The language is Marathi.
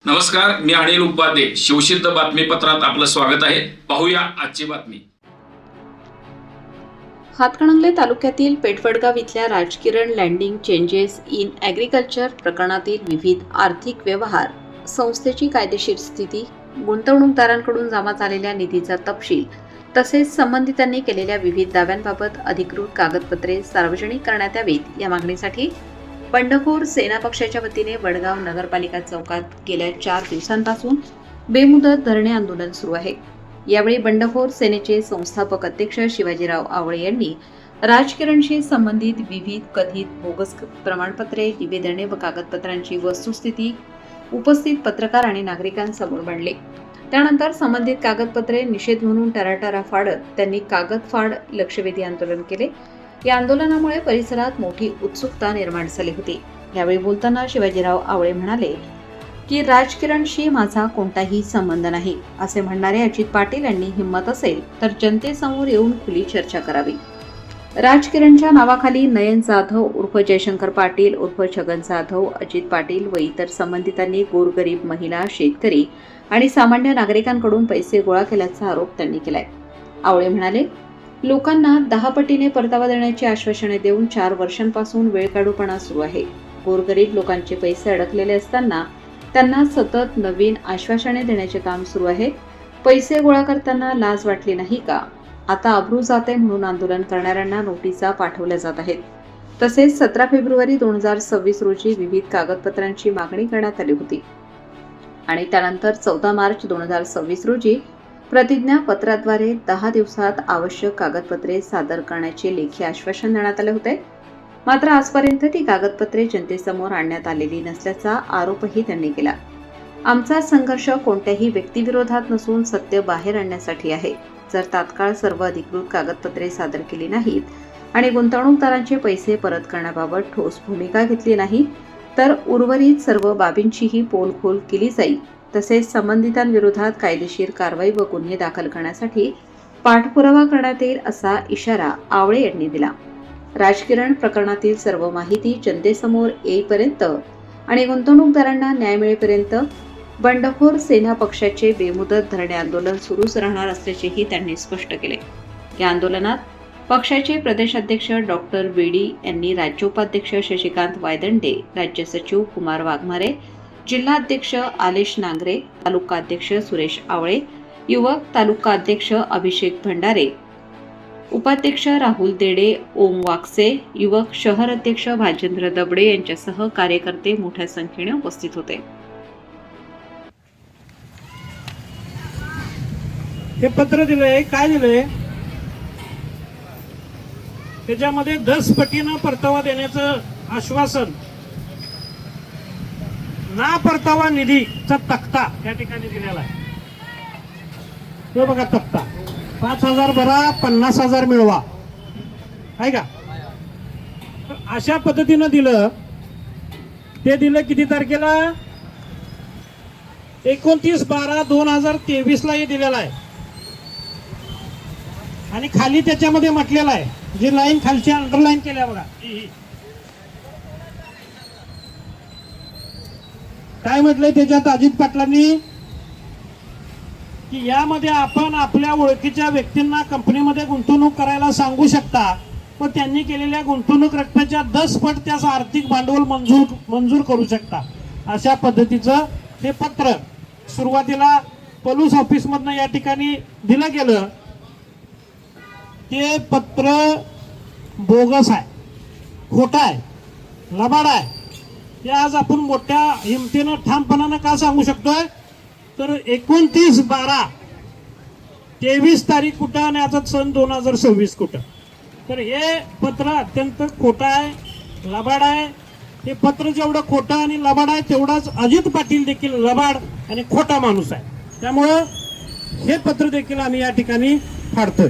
नमस्कार, मी अनिल उपाध्ये. शिवसिद्ध बातमीपत्रात आपलं स्वागत आहे. पाहूया आजची बातमी. हातकणंगले तालुक्यातील पेठवडगाव इथल्या Rajkiran landing changes in agriculture प्रकरणातील विविध आर्थिक व्यवहार, संस्थेची कायदेशीर स्थिती, गुंतवणूकदारांकडून जमा झालेल्या निधीचा तपशील तसेच संबंधितांनी केलेल्या विविध दाव्यांबाबत अधिकृत कागदपत्रे सार्वजनिक करण्यात यावीत या मागणीसाठी बंडखोर सेना पक्षाच्या वतीने वडगाव नगरपालिका चौकात गेल्या 4 दिवसांपासून बेमुदत धरणे आंदोलन सुरू आहे. यावेळी बंडखोर सेनेचे संस्थापक अध्यक्ष शिवाजीराव आवळे यांनी राजकिरणशी संबंधित विविध कथित बोगस प्रमाणपत्रे, निवेदने व कागदपत्रांची वस्तुस्थिती उपस्थित पत्रकार आणि नागरिकांसमोर मांडली. त्यानंतर संबंधित कागदपत्रे निषेध म्हणून टराटरा फाडत त्यांनी कागदफाड लक्षवेधी आंदोलन केले. या आंदोलनामुळे परिसरात मोठी उत्सुकता निर्माण झाली होती. यावेळी बोलताना शिवाजीराव आवळे म्हणाले की राजकिरणशी माझा कोणताही संबंध नाही असे म्हणणारे अजित पाटील यांनी हिंमत असेल तर जनतेसमोर येऊन खुली चर्चा करावी. राजकिरणच्या नावाखाली नयन जाधव उर्फ जयशंकर पाटील उर्फ छगन जाधव, अजित पाटील व इतर संबंधितांनी गोरगरीब महिला, शेतकरी आणि सामान्य नागरिकांकडून पैसे गोळा केल्याचा आरोप त्यांनी केलाय. आवळे म्हणाले, लोकांना 10 पटीने परतावा देण्याची आश्वासने देऊन 4 वर्षांपासून वेळकाढूपणा सुरू आहे. गोरगरीब लोकांचे पैसे अडकलेले असताना त्यांना सतत नवीन आश्वासने देण्याचे काम सुरू आहे. पैसे गोळा करताना लाज वाटली नाही का? आता अब्रू जाते म्हणून आंदोलन करणाऱ्यांना नोटिसा पाठवल्या जात आहेत. तसेच 17 फेब्रुवारी 2026 रोजी विविध कागदपत्रांची मागणी करण्यात आली होती आणि त्यानंतर 14 मार्च 2026 रोजी प्रतिज्ञा पत्राद्वारे 10 दिवसात आवश्यक कागदपत्रे सादर करण्याचे लेखी आश्वासन देण्यात आले होते. मात्र आजपर्यंत ती कागदपत्रे जनतेसमोर आणण्यात आलेली नसल्याचा आरोपही त्यांनी केला. आमचा संघर्ष कोणत्याही व्यक्तीविरोधात नसून सत्य बाहेर आणण्यासाठी आहे. जर तात्काळ सर्व अधिकृत कागदपत्रे सादर केली नाहीत आणि गुंतवणूकदारांचे पैसे परत करण्याबाबत ठोस भूमिका घेतली नाही तर उर्वरित सर्व बाबींचीही पोलखोल केली जाईल. तसेच संबंधितांविरोधात कायदेशीर कारवाई व गुन्हे दाखल करण्यासाठी पाठपुरावा करण्यात येईल असा इशारा आवळे यांनी दिला. राजकिरण प्रकरणातील सर्व माहिती जनतेसमोर येईपर्यंत आणि गुंतवणूकदारांना न्याय मिळेपर्यंत बंडखोर सेना पक्षाचे बेमुदत धरणे आंदोलन सुरूच राहणार असल्याचेही त्यांनी स्पष्ट केले. या आंदोलनात पक्षाचे प्रदेशाध्यक्ष डॉक्टर बीडी यांनी, राज्योपाध्यक्ष शशिकांत वायदंडे, राज्य सचिव कुमार वाघमारे, जिल्हाध्यक्ष आलेश नांगरे, तालुका अध्यक्ष सुरेश आवळे, युवक तालुका अध्यक्ष अभिषेक भंडारे, उपाध्यक्ष राहुल देडे, ओम वाकसे, युवक शहर अध्यक्ष भाजेंद्र दबडे यांच्यासह कार्यकर्ते मोठ्या संख्येने उपस्थित होते. हे पत्र दिलंय, काय दिलंय त्याच्यामध्ये 10 पटीनं परतावा देण्याचं आश्वासन, ना परतावा निधीचा तक्ता या ठिकाणी दिलेला आहे. हे बघा तक्ता, 5,000 भरा, 50,000 मिळवा, आहे का? अशा पद्धतीनं दिलं. ते दिलं किती तारखेला? 29/12/2023 ला हे दिलेलं आहे. आणि खाली त्याच्यामध्ये म्हटलेलं आहे, जी लाईन खालची अंडरलाईन केल्या बघा, काय म्हटलंय त्याच्यात अजित पाटलांनी की यामध्ये आपण आपल्या ओळखीच्या व्यक्तींना कंपनीमध्ये गुंतवणूक करायला सांगू शकता, पण त्यांनी केलेल्या गुंतवणूक रकमेच्या 10 पट त्याचं आर्थिक भांडवल मंजूर करू शकता. अशा पद्धतीचं हे पत्र सुरुवातीला पलूस ऑफिसमधनं या ठिकाणी दिलं गेलं. ते पत्र बोगस आहे, खोटं आहे, लबाड आहे. ते आज आपण मोठ्या हिमतीनं ठामपणानं का सांगू शकतोय तर 29/12/23 तारीख कुठं आणि आता सन 2026 कुठं. तर हे पत्र अत्यंत खोटं आहे, लबाड आहे. हे पत्र जेवढं खोटं आणि लबाड आहे तेवढाच अजित पाटील देखील लबाड आणि खोटा माणूस आहे. त्यामुळं हे पत्र देखील आम्ही या ठिकाणी फाडतोय.